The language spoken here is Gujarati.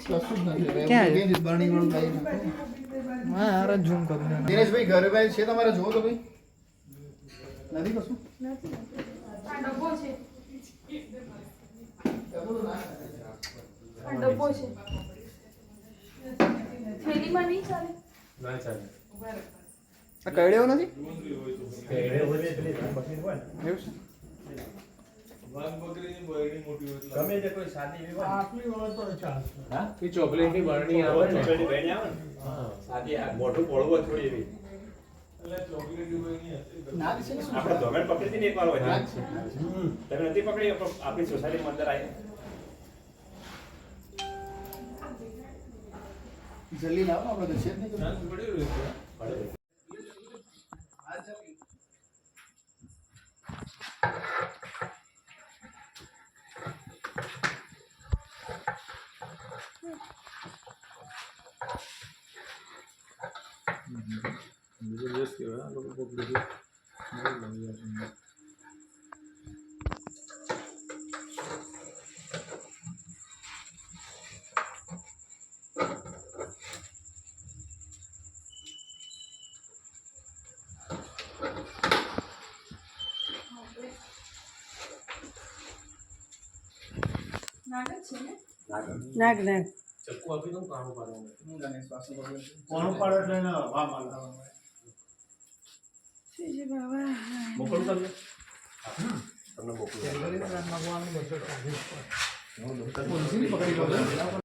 કશું જ નથી ક્યાં છે? કે બરણી વાળું લાવી નાખો. હા યાર ઝૂમ કરું છું દિનેશભાઈ ઘરે ભાઈ છે તમારે જોવો તો ભાઈ નથી કશું આ ડબ્બો છે આ ડબ્બો છે થેલીમાં નહીં ચાલે ના ચાલે આ કઈડ્યો નથી કેડે હોય એટલે મશીન હોય ને એવું છે વાઘ બકરીની બરણી મોટી હોય એટલે ગમે તે કોઈ સાદી એવી હોય આટલી હોય તો ચાલશે. હા એ ચોકલેટની બરણી આવે ને ચોકલેટની બરણી આવે ને હા સાદી આ મોઢું પોળવું હોય થોડી એવી એટલે ચોકલેટી બરણી હશે. ના છે ને શું? આપણે ધોરણ પકડી હતી ને એકવાર હોય ના છે. તમે નથી પકડી આપણી સોસાયટીમાં અંદર આવી જલ્દી લાવો આપણે તો છે જ નહીં કે ચાન્સ પડ્યો રહેશે. પડે આ જલ્દી. જબરજસ્ત કહેવાય આ લોકો પકડી છે. બહુ લાગ્યા છે. નાટક છે ને નાગ નાગ ચક્કુ આપી દઉં કાણું પાડવાનું હું જાણે શ્વાસનો પ્રોબ્લેમ છે. કોણ પાડે એટલે એને હવા મારતા જી બાબા મોકલું તમને તમને મોકલું પોલીસની પકડી લો છો.